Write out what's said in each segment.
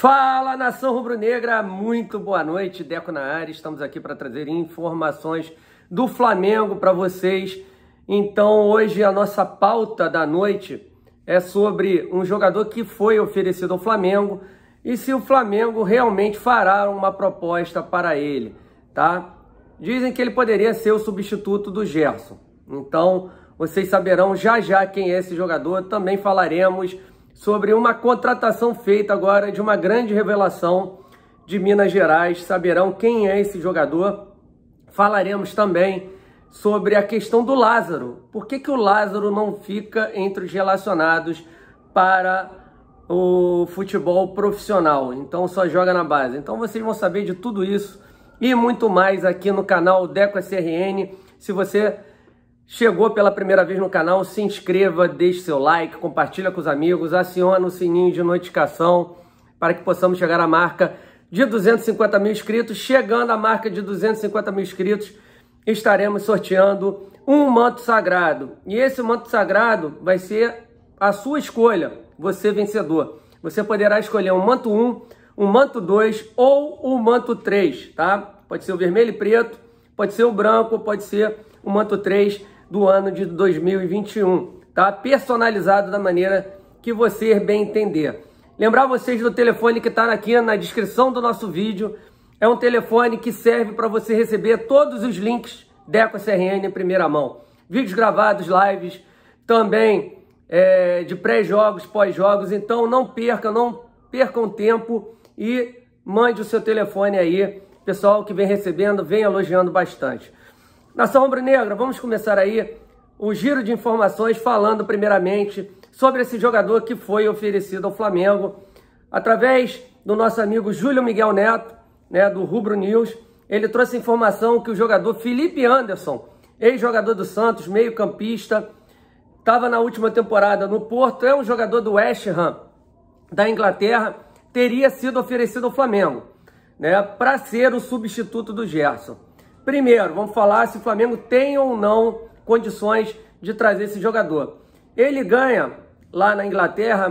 Fala, nação rubro-negra, muito boa noite, Deco na área, estamos aqui para trazer informações do Flamengo para vocês. Então hoje a nossa pauta da noite é sobre um jogador que foi oferecido ao Flamengo e se o Flamengo realmente fará uma proposta para ele, tá? Dizem que ele poderia ser o substituto do Gerson, então vocês saberão já já quem é esse jogador. Também falaremos sobre uma contratação feita agora de uma grande revelação de Minas Gerais. Saberão quem é esse jogador. Falaremos também sobre a questão do Lázaro. Por que o Lázaro não fica entre os relacionados para o futebol profissional? Então só joga na base. Então vocês vão saber de tudo isso e muito mais aqui no canal Deco SRN. Se você chegou pela primeira vez no canal, se inscreva, deixe seu like, compartilha com os amigos, aciona o sininho de notificação para que possamos chegar à marca de 250 mil inscritos. Chegando à marca de 250 mil inscritos, estaremos sorteando um manto sagrado. E esse manto sagrado vai ser a sua escolha, você vencedor. Você poderá escolher um manto 1, um manto 2 ou o manto 3, tá? Pode ser o vermelho e preto, pode ser o branco, pode ser o manto 3 do ano de 2021, tá? Personalizado da maneira que você bem entender. Lembrar vocês do telefone que está aqui na descrição do nosso vídeo. É um telefone que serve para você receber todos os links Deco SRN em primeira mão. Vídeos gravados, lives, também de pré-jogos, pós-jogos. Então não percam tempo e mande o seu telefone aí. Pessoal que vem recebendo, vem elogiando bastante. Nação rubro-negra, vamos começar aí o giro de informações falando primeiramente sobre esse jogador que foi oferecido ao Flamengo através do nosso amigo Júlio Miguel Neto, né, do Rubro News. Ele trouxe informação que o jogador Felipe Anderson, ex-jogador do Santos, meio-campista, estava na última temporada no Porto, é um jogador do West Ham da Inglaterra, teria sido oferecido ao Flamengo, né, para ser o substituto do Gerson. Primeiro, vamos falar se o Flamengo tem ou não condições de trazer esse jogador. Ele ganha lá na Inglaterra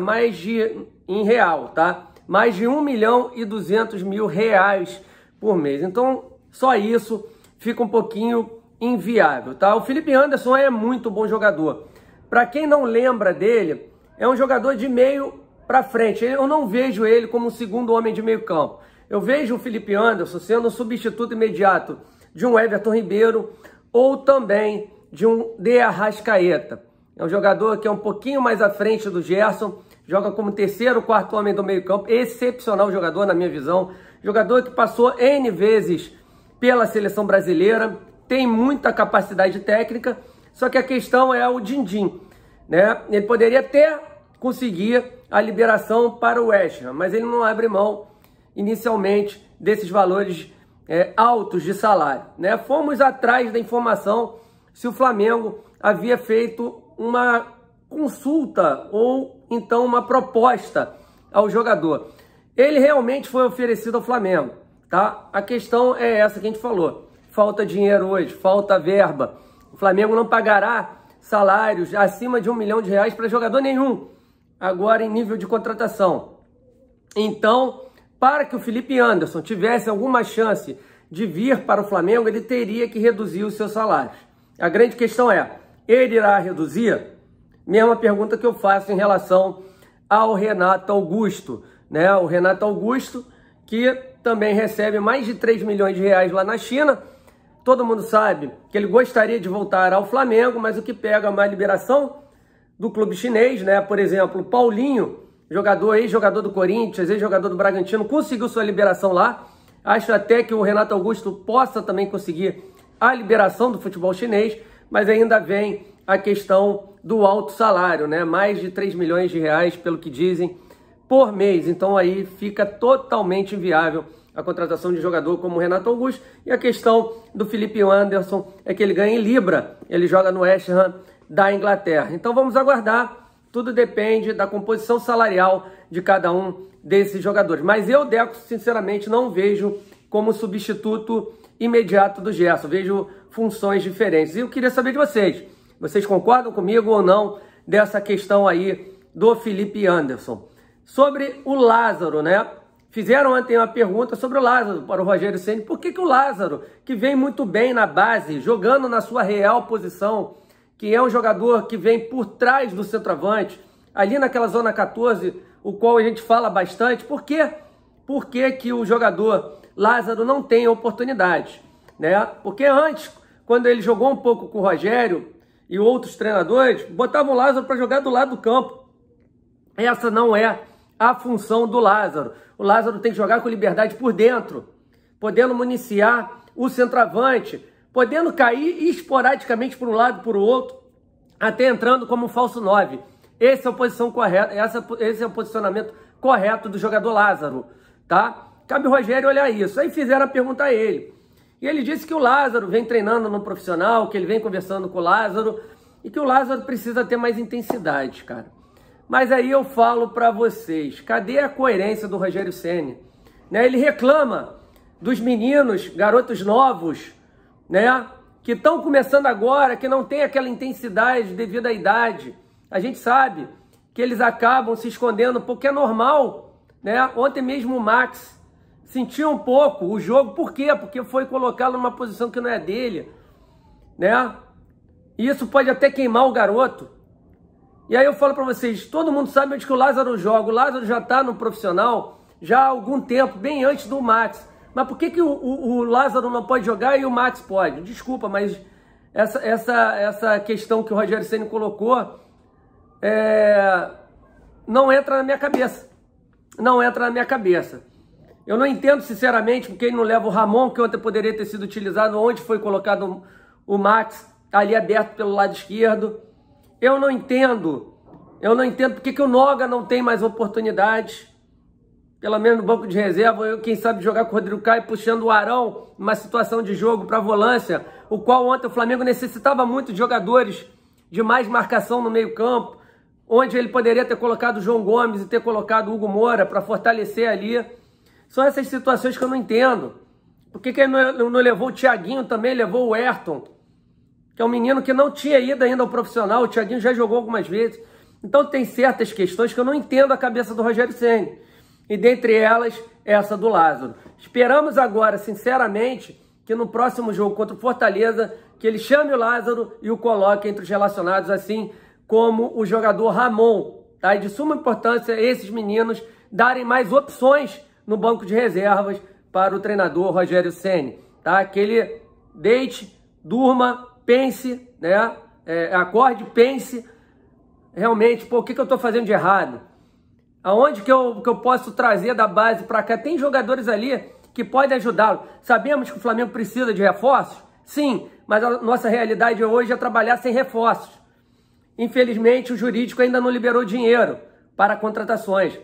em real, tá? Mais de 1.200.000 reais por mês. Então, só isso fica um pouquinho inviável, tá? O Felipe Anderson é muito bom jogador. Para quem não lembra dele, é um jogador de meio para frente. Eu não vejo ele como um segundo homem de meio campo. Eu vejo o Felipe Anderson sendo um substituto imediato de um Everton Ribeiro ou também de um De Arrascaeta. É um jogador que é um pouquinho mais à frente do Gerson, joga como terceiro, quarto homem do meio campo, excepcional jogador na minha visão, jogador que passou N vezes pela seleção brasileira, tem muita capacidade técnica, só que a questão é o din-din, né? Ele poderia até conseguir a liberação para o West Ham, mas ele não abre mão inicialmente desses valores altos de salário, né? Fomos atrás da informação se o Flamengo havia feito uma consulta ou então uma proposta ao jogador. Ele realmente foi oferecido ao Flamengo, tá? A questão é essa que a gente falou. Falta dinheiro hoje, falta verba. O Flamengo não pagará salários acima de R$1 milhão para jogador nenhum, agora em nível de contratação. Então, para que o Felipe Anderson tivesse alguma chance de vir para o Flamengo, ele teria que reduzir os seus salários. A grande questão é, ele irá reduzir? Mesma pergunta que eu faço em relação ao Renato Augusto, né? O Renato Augusto, que também recebe mais de 3 milhões de reais lá na China. Todo mundo sabe que ele gostaria de voltar ao Flamengo, mas o que pega mais liberação do clube chinês, né? Por exemplo, Paulinho, ex-jogador do Corinthians, ex-jogador do Bragantino, conseguiu sua liberação lá. Acho até que o Renato Augusto possa também conseguir a liberação do futebol chinês, mas ainda vem a questão do alto salário, né? Mais de 3 milhões de reais, pelo que dizem, por mês. Então aí fica totalmente inviável a contratação de jogador como o Renato Augusto. E a questão do Felipe Anderson é que ele ganha em Libra, ele joga no West Ham da Inglaterra. Então vamos aguardar. Tudo depende da composição salarial de cada um desses jogadores. Mas eu, Deco, sinceramente, não vejo como substituto imediato do Gerson. Vejo funções diferentes. E eu queria saber de vocês. Vocês concordam comigo ou não dessa questão aí do Felipe Anderson? Sobre o Lázaro, né? Fizeram ontem uma pergunta sobre o Lázaro para o Rogério Ceni. Por que o Lázaro, que vem muito bem na base, jogando na sua real posição, que é um jogador que vem por trás do centroavante, ali naquela zona 14, o qual a gente fala bastante, por que o jogador Lázaro não tem oportunidade, né? Porque antes, quando ele jogou um pouco com o Rogério e outros treinadores, botavam o Lázaro para jogar do lado do campo. Essa não é a função do Lázaro. O Lázaro tem que jogar com liberdade por dentro, podendo municiar o centroavante, podendo cair esporadicamente por um lado e por outro, até entrando como um falso 9. Essa é a posição correta, esse é o posicionamento correto do jogador Lázaro, tá? Cabe o Rogério olhar isso. Aí fizeram a pergunta a ele. E ele disse que o Lázaro vem treinando no profissional, que ele vem conversando com o Lázaro e que o Lázaro precisa ter mais intensidade, cara. Mas aí eu falo para vocês, cadê a coerência do Rogério Ceni? Né? Ele reclama dos meninos, garotos novos, né? Que estão começando agora, que não tem aquela intensidade devido à idade. A gente sabe que eles acabam se escondendo porque é normal, né? Ontem mesmo o Max sentiu um pouco o jogo. Por quê? Porque foi colocá-lo numa posição que não é dele, né? E isso pode até queimar o garoto. E aí eu falo para vocês, todo mundo sabe onde que o Lázaro joga. O Lázaro já está no profissional já há algum tempo, bem antes do Max. Mas por que o Lázaro não pode jogar e o Max pode? Desculpa, mas essa questão que o Rogério Ceni colocou não entra na minha cabeça. Não entra na minha cabeça. Eu não entendo, sinceramente, porque ele não leva o Ramon, que ontem poderia ter sido utilizado, onde foi colocado o Max, ali aberto pelo lado esquerdo. Eu não entendo porque que o Noga não tem mais oportunidade, pelo menos no banco de reserva. Quem sabe jogar com o Rodrigo Caio, puxando o Arão, numa situação de jogo para volância, o qual ontem o Flamengo necessitava muito de jogadores de mais marcação no meio campo, onde ele poderia ter colocado o João Gomes e ter colocado o Hugo Moura para fortalecer ali. São essas situações que eu não entendo. Por que ele não levou o Thiaguinho também, levou o Ayrton, que é um menino que não tinha ido ainda ao profissional. O Thiaguinho já jogou algumas vezes. Então tem certas questões que eu não entendo a cabeça do Rogério Ceni. E dentre elas, essa do Lázaro. Esperamos agora, sinceramente, que no próximo jogo contra o Fortaleza, que ele chame o Lázaro e o coloque entre os relacionados, assim como o jogador Ramon. Tá? E de suma importância esses meninos darem mais opções no banco de reservas para o treinador Rogério Ceni. Tá? Que ele deite, durma, pense, né? Acorde, pense realmente, pô, o que eu estou fazendo de errado? Aonde que eu posso trazer da base para cá? Tem jogadores ali que podem ajudá-lo. Sabemos que o Flamengo precisa de reforços? Sim, mas a nossa realidade hoje é trabalhar sem reforços. Infelizmente, o jurídico ainda não liberou dinheiro para contratações.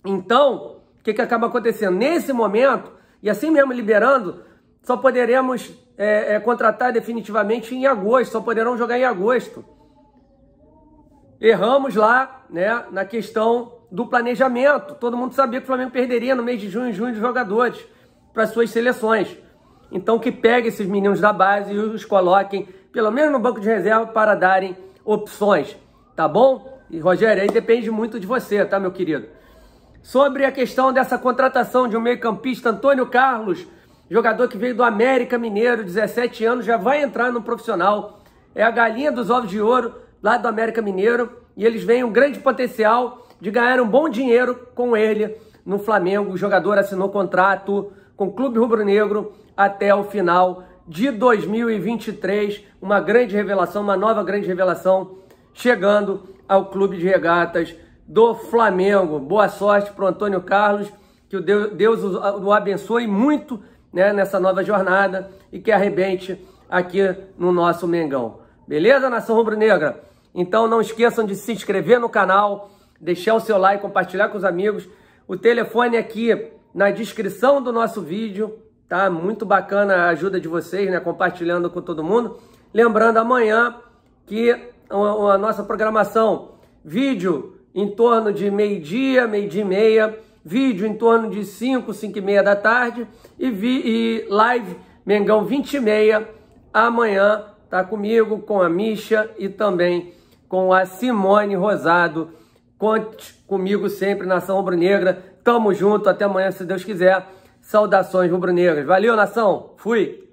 Então, o que acaba acontecendo? Nesse momento, e assim mesmo liberando, só poderemos contratar definitivamente em agosto, só poderão jogar em agosto. Erramos lá, né, na questão do planejamento. Todo mundo sabia que o Flamengo perderia no mês de junho e julho de jogadores para suas seleções. Então que pegue esses meninos da base e os coloquem, pelo menos no banco de reserva, para darem opções, tá bom? E Rogério, aí depende muito de você, tá, meu querido? Sobre a questão dessa contratação de um meio-campista, Antônio Carlos, jogador que veio do América Mineiro, 17 anos, já vai entrar no profissional. É a galinha dos ovos de ouro lá do América Mineiro. E eles veem um grande potencial de ganhar um bom dinheiro com ele no Flamengo. O jogador assinou contrato com o Clube Rubro-Negro até o final de 2023. Uma grande revelação, uma nova grande revelação chegando ao Clube de Regatas do Flamengo. Boa sorte para o Antônio Carlos, que o Deus o abençoe muito, né, nessa nova jornada e que arrebente aqui no nosso Mengão. Beleza, nação rubro-negra? Então não esqueçam de se inscrever no canal, deixar o seu like, compartilhar com os amigos. O telefone aqui na descrição do nosso vídeo, tá? Muito bacana a ajuda de vocês, né? Compartilhando com todo mundo. Lembrando, amanhã que a nossa programação, vídeo em torno de meio-dia, meio-dia e meia, vídeo em torno de 5, 5 e meia da tarde e live Mengão 20 e meia amanhã, tá comigo, com a Misha e também com a Simone Rosado. Conte comigo sempre, nação rubro-negra. Tamo junto, até amanhã, se Deus quiser. Saudações rubro-negras. Valeu, nação. Fui.